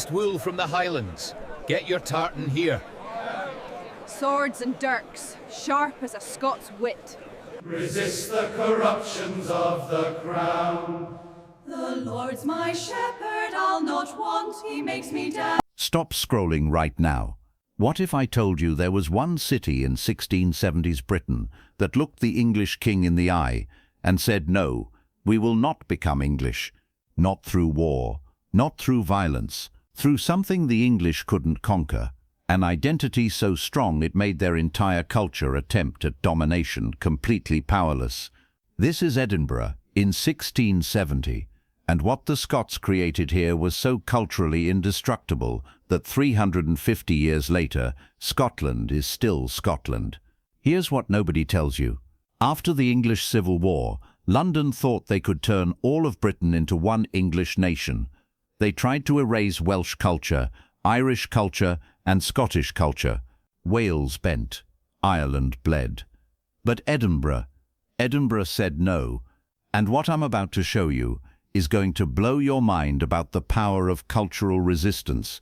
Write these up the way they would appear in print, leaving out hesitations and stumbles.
finest wool from the Highlands. Get your tartan here. Swords and dirks, sharp as a Scots wit. Resist the corruptions of the crown. The Lord's my shepherd, I'll not want, he makes me dance. Stop scrolling right now. What if I told you there was one city in 1670s Britain that looked the English king in the eye and said, no, we will not become English. Not through war, not through violence, through something the English couldn't conquer. An identity so strong it made their entire culture attempt at domination completely powerless. This is Edinburgh in 1670. And what the Scots created here was so culturally indestructible that 350 years later, Scotland is still Scotland. Here's what nobody tells you. After the English Civil War, London thought they could turn all of Britain into one English nation. They tried to erase Welsh culture, Irish culture, and Scottish culture. Wales bent, Ireland bled. But Edinburgh said no. And what I'm about to show you is going to blow your mind about the power of cultural resistance.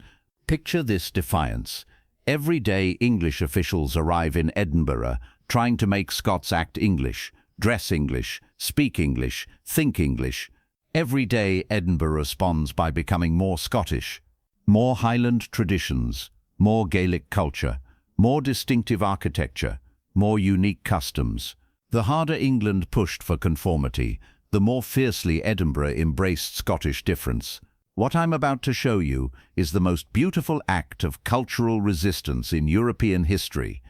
Picture this defiance. Every day English officials arrive in Edinburgh trying to make Scots act English, dress English, speak English, think English. Every day Edinburgh responds by becoming more Scottish. More Highland traditions, more Gaelic culture, more distinctive architecture, more unique customs. The harder England pushed for conformity, the more fiercely Edinburgh embraced Scottish difference. What I'm about to show you is the most beautiful act of cultural resistance in European history.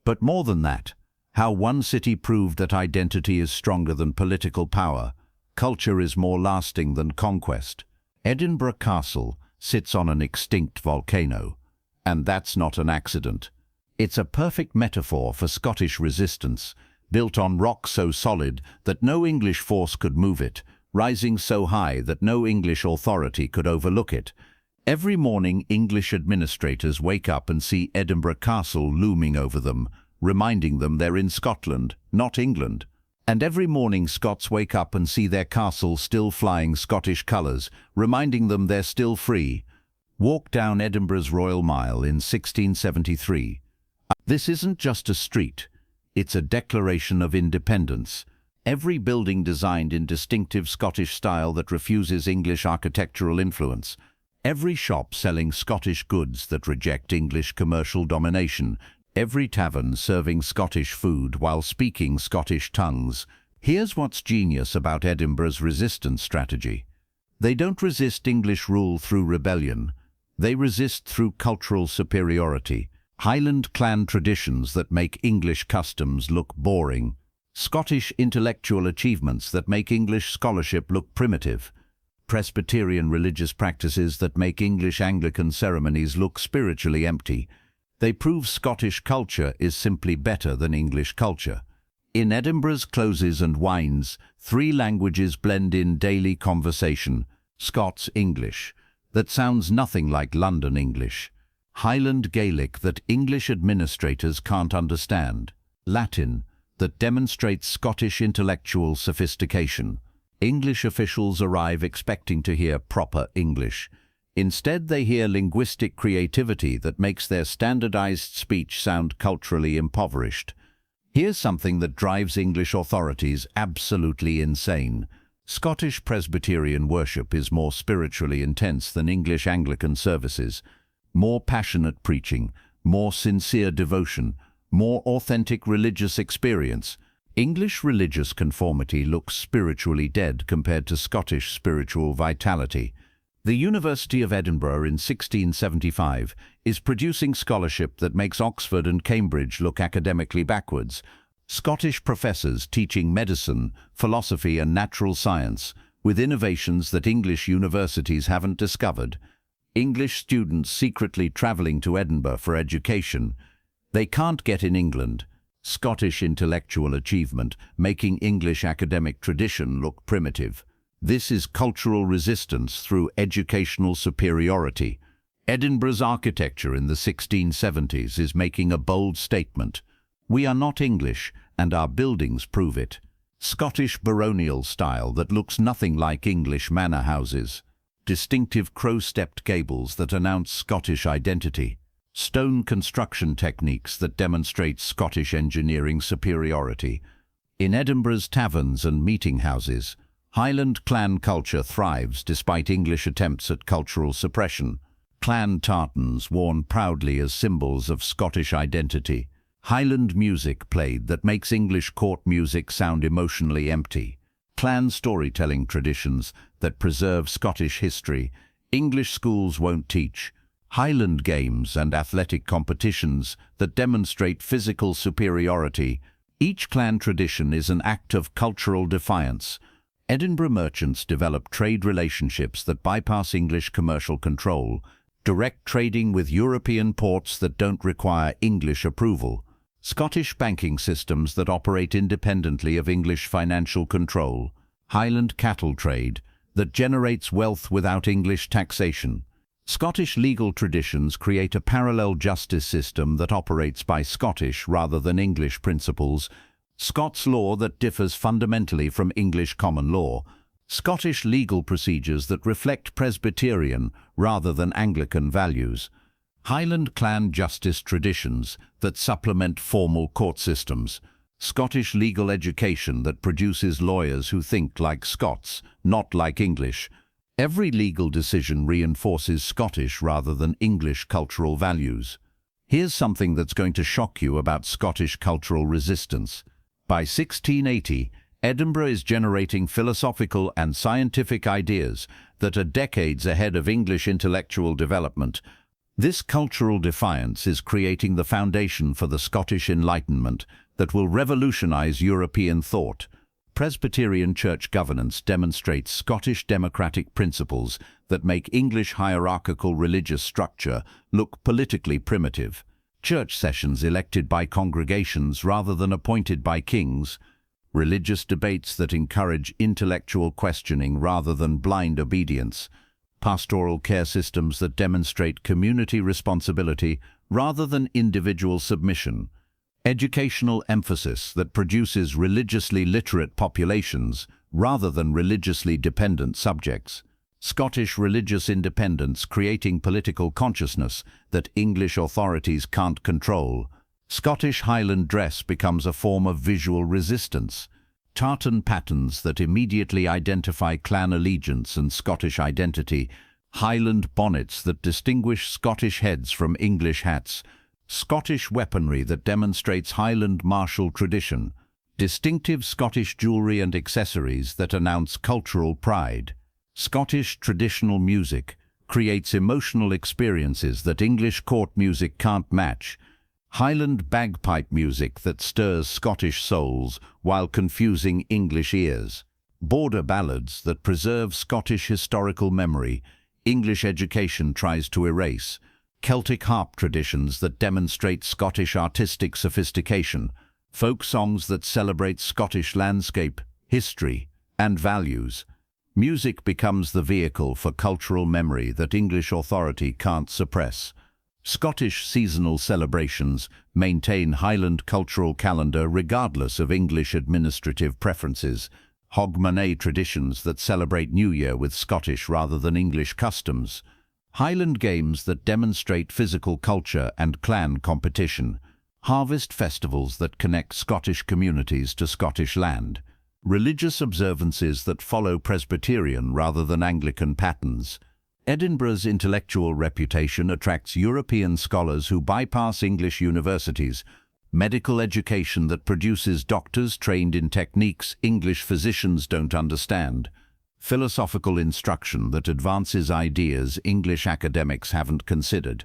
But more than that, how one city proved that identity is stronger than political power. Culture is more lasting than conquest. Edinburgh Castle sits on an extinct volcano. And that's not an accident. It's a perfect metaphor for Scottish resistance, built on rock so solid that no English force could move it, rising so high that no English authority could overlook it. Every morning English administrators wake up and see Edinburgh Castle looming over them, reminding them they're in Scotland, not England. And every morning Scots wake up and see their castle still flying Scottish colours, reminding them they're still free. Walk down Edinburgh's Royal Mile in 1673. This isn't just a street. It's a declaration of independence. Every building designed in distinctive Scottish style that refuses English architectural influence. Every shop selling Scottish goods that reject English commercial domination. Every tavern serving Scottish food while speaking Scottish tongues. Here's what's genius about Edinburgh's resistance strategy. They don't resist English rule through rebellion. They resist through cultural superiority. Highland clan traditions that make English customs look boring. Scottish intellectual achievements that make English scholarship look primitive. Presbyterian religious practices that make English Anglican ceremonies look spiritually empty. They prove Scottish culture is simply better than English culture. In Edinburgh's closes and wines, three languages blend in daily conversation. Scots English, that sounds nothing like London English. Highland Gaelic that English administrators can't understand. Latin that demonstrates Scottish intellectual sophistication. English officials arrive expecting to hear proper English. Instead, they hear linguistic creativity that makes their standardized speech sound culturally impoverished. Here's something that drives English authorities absolutely insane. Scottish Presbyterian worship is more spiritually intense than English Anglican services. More passionate preaching, more sincere devotion, more authentic religious experience. English religious conformity looks spiritually dead compared to Scottish spiritual vitality. The University of Edinburgh in 1675 is producing scholarship that makes Oxford and Cambridge look academically backwards. Scottish professors teaching medicine, philosophy and natural science with innovations that English universities haven't discovered. English students secretly travelling to Edinburgh for education. They can't get in England. Scottish intellectual achievement making English academic tradition look primitive. This is cultural resistance through educational superiority. Edinburgh's architecture in the 1670s is making a bold statement. We are not English, and our buildings prove it. Scottish baronial style that looks nothing like English manor houses. distinctive crow-stepped gables that announce Scottish identity, stone construction techniques that demonstrate Scottish engineering superiority. In Edinburgh's taverns and meeting houses, Highland clan culture thrives despite English attempts at cultural suppression. Clan tartans worn proudly as symbols of Scottish identity. Highland music played that makes English court music sound emotionally empty. Clan storytelling traditions that preserve Scottish history. English schools won't teach. Highland games and athletic competitions that demonstrate physical superiority. Each clan tradition is an act of cultural defiance. Edinburgh merchants develop trade relationships that bypass English commercial control, direct trading with European ports that don't require English approval, Scottish banking systems that operate independently of English financial control, Highland cattle trade that generates wealth without English taxation. Scottish legal traditions create a parallel justice system that operates by Scottish rather than English principles, Scots law that differs fundamentally from English common law, Scottish legal procedures that reflect Presbyterian rather than Anglican values, Highland clan justice traditions that supplement formal court systems, Scottish legal education that produces lawyers who think like Scots, not like English. Every legal decision reinforces Scottish rather than English cultural values. Here's something that's going to shock you about Scottish cultural resistance. By 1680, Edinburgh is generating philosophical and scientific ideas that are decades ahead of English intellectual development. This cultural defiance is creating the foundation for the Scottish Enlightenment that will revolutionize European thought. Presbyterian church governance demonstrates Scottish democratic principles that make English hierarchical religious structure look politically primitive. Church sessions elected by congregations rather than appointed by kings. Religious debates that encourage intellectual questioning rather than blind obedience. Pastoral care systems that demonstrate community responsibility rather than individual submission. Educational emphasis that produces religiously literate populations rather than religiously dependent subjects. Scottish religious independence creating political consciousness that English authorities can't control. Scottish Highland dress becomes a form of visual resistance. Tartan patterns that immediately identify clan allegiance and Scottish identity. Highland bonnets that distinguish Scottish heads from English hats. Scottish weaponry that demonstrates Highland martial tradition, distinctive Scottish jewellery and accessories that announce cultural pride. Scottish traditional music creates emotional experiences that English court music can't match. Highland bagpipe music that stirs Scottish souls while confusing English ears. Border ballads that preserve Scottish historical memory, English education tries to erase. Celtic harp traditions that demonstrate Scottish artistic sophistication, folk songs that celebrate Scottish landscape, history, and values. Music becomes the vehicle for cultural memory that English authority can't suppress. Scottish seasonal celebrations maintain Highland cultural calendar regardless of English administrative preferences. Hogmanay traditions that celebrate New Year with Scottish rather than English customs. Highland games that demonstrate physical culture and clan competition. Harvest festivals that connect Scottish communities to Scottish land. Religious observances that follow Presbyterian rather than Anglican patterns. Edinburgh's intellectual reputation attracts European scholars who bypass English universities. Medical education that produces doctors trained in techniques English physicians don't understand. Philosophical instruction that advances ideas English academics haven't considered.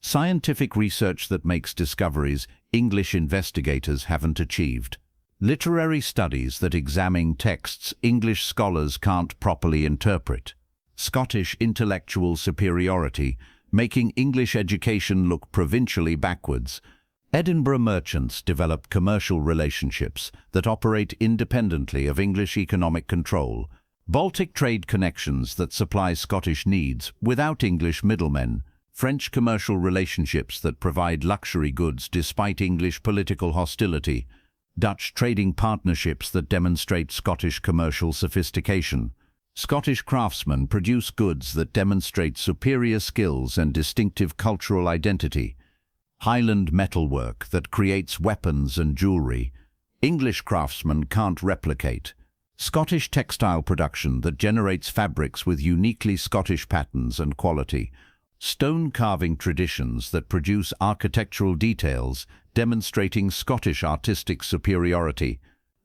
Scientific research that makes discoveries English investigators haven't achieved. Literary studies that examine texts English scholars can't properly interpret. Scottish intellectual superiority, making English education look provincially backwards. Edinburgh merchants develop commercial relationships that operate independently of English economic control. Baltic trade connections that supply Scottish needs without English middlemen. French commercial relationships that provide luxury goods despite English political hostility. Dutch trading partnerships that demonstrate Scottish commercial sophistication. Scottish craftsmen produce goods that demonstrate superior skills and distinctive cultural identity. Highland metalwork that creates weapons and jewellery. English craftsmen can't replicate. Scottish textile production that generates fabrics with uniquely Scottish patterns and quality. Stone carving traditions that produce architectural details demonstrating Scottish artistic superiority.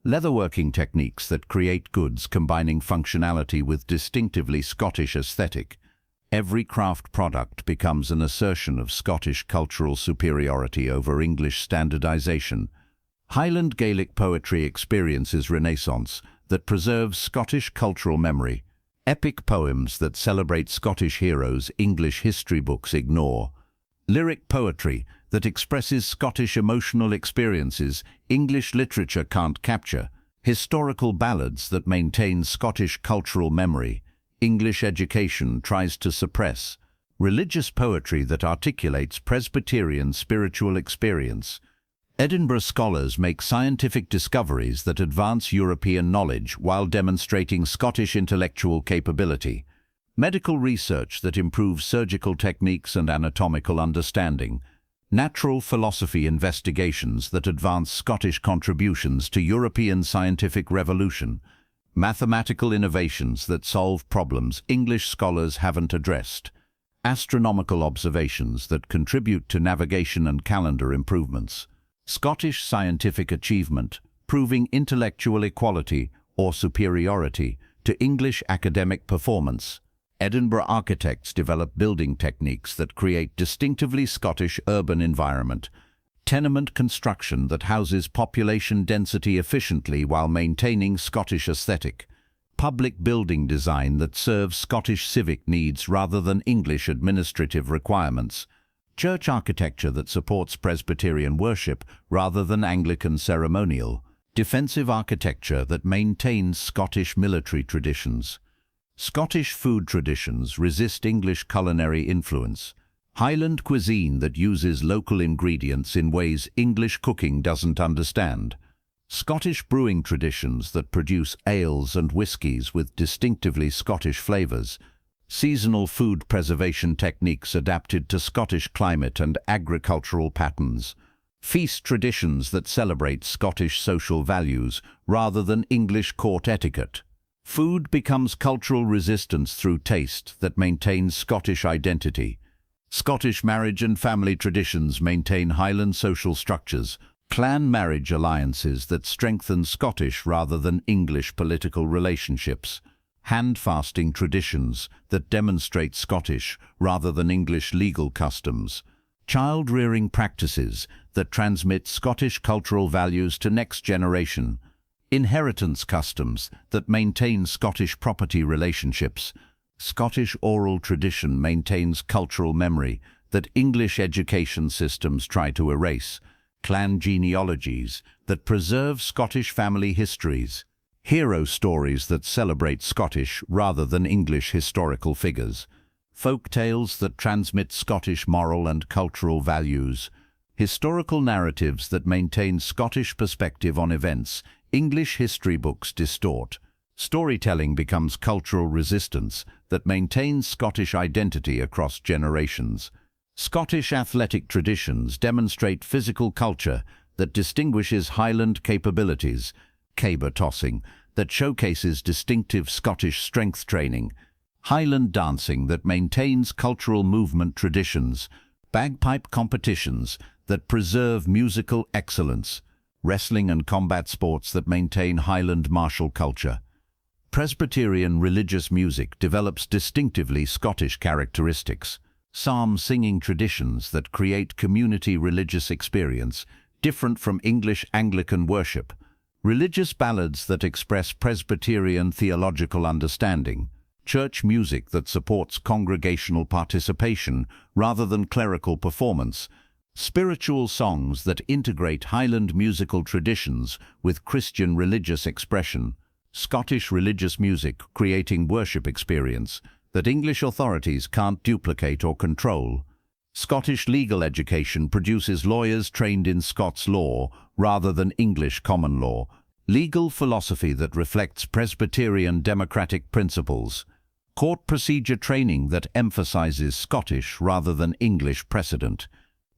Leatherworking techniques that create goods combining functionality with distinctively Scottish aesthetic. Every craft product becomes an assertion of Scottish cultural superiority over English standardization. Highland Gaelic poetry experiences Renaissance that preserves Scottish cultural memory. Epic poems that celebrate Scottish heroes English history books ignore. Lyric poetry that expresses Scottish emotional experiences English literature can't capture. Historical ballads that maintain Scottish cultural memory English education tries to suppress. Religious poetry that articulates Presbyterian spiritual experience. Edinburgh scholars make scientific discoveries that advance European knowledge while demonstrating Scottish intellectual capability. Medical research that improves surgical techniques and anatomical understanding. Natural philosophy investigations that advance Scottish contributions to European scientific revolution. Mathematical innovations that solve problems English scholars haven't addressed. Astronomical observations that contribute to navigation and calendar improvements. Scottish scientific achievement, proving intellectual equality or superiority to English academic performance. Edinburgh architects develop building techniques that create distinctively Scottish urban environment. Tenement construction that houses population density efficiently while maintaining Scottish aesthetic. Public building design that serves Scottish civic needs rather than English administrative requirements. Church architecture that supports Presbyterian worship rather than Anglican ceremonial. Defensive architecture that maintains Scottish military traditions. Scottish food traditions resist English culinary influence. Highland cuisine that uses local ingredients in ways English cooking doesn't understand. Scottish brewing traditions that produce ales and whiskies with distinctively Scottish flavours. Seasonal food preservation techniques adapted to Scottish climate and agricultural patterns. Feast traditions that celebrate Scottish social values rather than English court etiquette. Food becomes cultural resistance through taste that maintains Scottish identity. Scottish marriage and family traditions maintain Highland social structures. Clan marriage alliances that strengthen Scottish rather than English political relationships. Hand-fasting traditions that demonstrate Scottish rather than English legal customs. Child-rearing practices that transmit Scottish cultural values to next generation. Inheritance customs that maintain Scottish property relationships. Scottish oral tradition maintains cultural memory that English education systems try to erase. Clan genealogies that preserve Scottish family histories. Hero stories that celebrate Scottish rather than English historical figures. Folk tales that transmit Scottish moral and cultural values. Historical narratives that maintain Scottish perspective on events English history books distort. Storytelling becomes cultural resistance that maintains Scottish identity across generations. Scottish athletic traditions demonstrate physical culture that distinguishes Highland capabilities. Caber tossing that showcases distinctive Scottish strength training. Highland dancing that maintains cultural movement traditions. Bagpipe competitions that preserve musical excellence. Wrestling and combat sports that maintain Highland martial culture. Presbyterian religious music develops distinctively Scottish characteristics. Psalm singing traditions that create community religious experience, different from English Anglican worship. Religious ballads that express Presbyterian theological understanding. Church music that supports congregational participation rather than clerical performance. Spiritual songs that integrate Highland musical traditions with Christian religious expression. Scottish religious music creating worship experience that English authorities can't duplicate or control. Scottish legal education produces lawyers trained in Scots law rather than English common law. legal philosophy that reflects Presbyterian democratic principles, court procedure training that emphasizes Scottish rather than English precedent,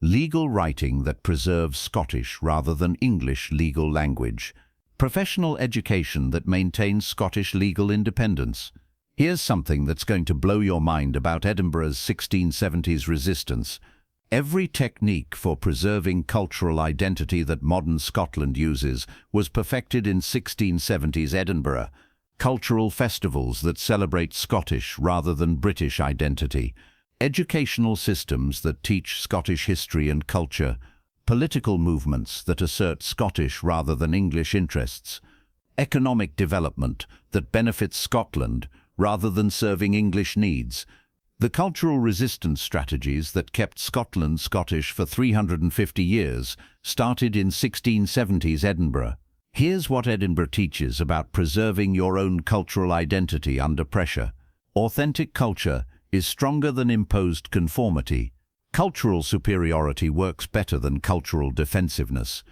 legal writing that preserves Scottish rather than English legal language, professional education that maintains Scottish legal independence. Here's something that's going to blow your mind about Edinburgh's 1670s resistance. Every technique for preserving cultural identity that modern Scotland uses was perfected in 1670s Edinburgh. Cultural festivals that celebrate Scottish rather than British identity, educational systems that teach Scottish history and culture, political movements that assert Scottish rather than English interests, economic development that benefits Scotland rather than serving English needs, the cultural resistance strategies that kept Scotland Scottish for 350 years started in 1670s Edinburgh. Here's what Edinburgh teaches about preserving your own cultural identity under pressure. Authentic culture is stronger than imposed conformity. Cultural superiority works better than cultural defensiveness.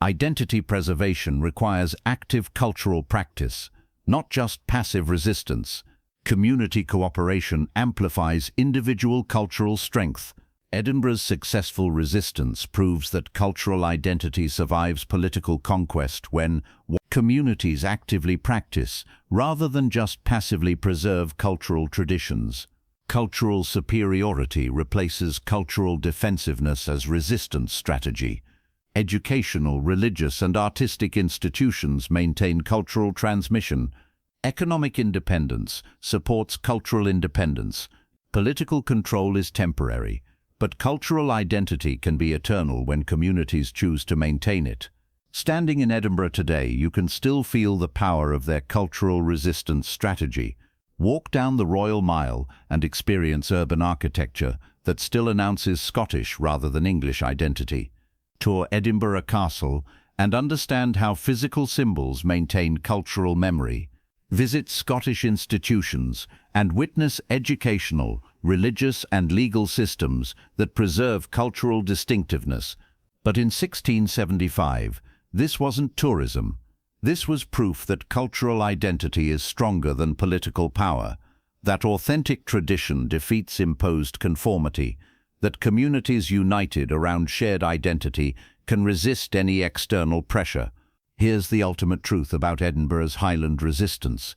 Identity preservation requires active cultural practice, not just passive resistance. Community cooperation amplifies individual cultural strength. Edinburgh's successful resistance proves that cultural identity survives political conquest when communities actively practice, rather than just passively preserve cultural traditions. Cultural superiority replaces cultural defensiveness as resistance strategy. Educational, religious, and artistic institutions maintain cultural transmission. Economic independence supports cultural independence. Political control is temporary, but cultural identity can be eternal when communities choose to maintain it. Standing in Edinburgh today, you can still feel the power of their cultural resistance strategy. Walk down the Royal Mile and experience urban architecture that still announces Scottish rather than English identity. Tour Edinburgh Castle and understand how physical symbols maintain cultural memory. Visit Scottish institutions and witness educational, religious and legal systems that preserve cultural distinctiveness. But in 1675, this wasn't tourism. This was proof that cultural identity is stronger than political power, that authentic tradition defeats imposed conformity, that communities united around shared identity can resist any external pressure. Here's the ultimate truth about Edinburgh's Highland resistance.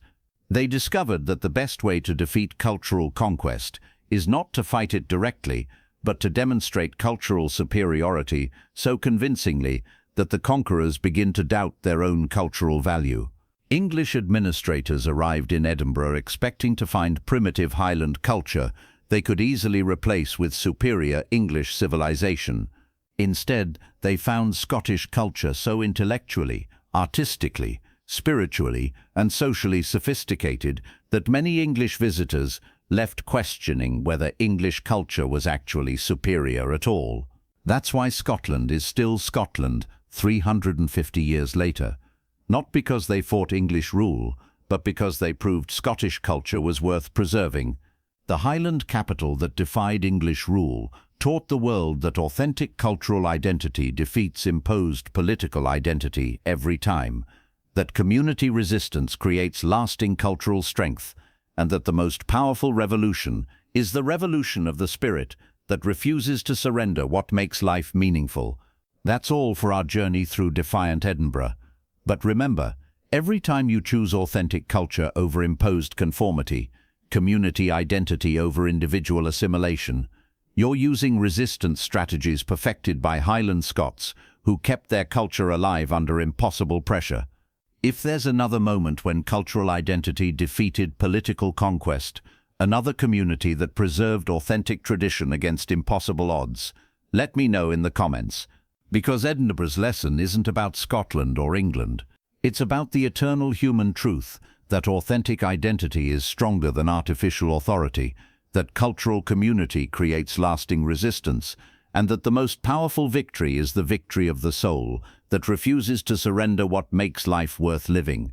They discovered that the best way to defeat cultural conquest is not to fight it directly, but to demonstrate cultural superiority so convincingly that the conquerors begin to doubt their own cultural value. English administrators arrived in Edinburgh expecting to find primitive Highland culture they could easily replace with superior English civilization. Instead, they found Scottish culture so intellectually, artistically, spiritually, and socially sophisticated that many English visitors left questioning whether English culture was actually superior at all. That's why Scotland is still Scotland 350 years later. Not because they fought English rule, but because they proved Scottish culture was worth preserving. The Highland capital that defied English rule taught the world that authentic cultural identity defeats imposed political identity every time, that community resistance creates lasting cultural strength, and that the most powerful revolution is the revolution of the spirit that refuses to surrender what makes life meaningful. That's all for our journey through Defiant Edinburgh. But remember, every time you choose authentic culture over imposed conformity, community identity over individual assimilation, you're using resistance strategies perfected by Highland Scots who kept their culture alive under impossible pressure. If there's another moment when cultural identity defeated political conquest, another community that preserved authentic tradition against impossible odds, let me know in the comments. Because Edinburgh's lesson isn't about Scotland or England. It's about the eternal human truth that authentic identity is stronger than artificial authority, that cultural community creates lasting resistance, and that the most powerful victory is the victory of the soul that refuses to surrender what makes life worth living.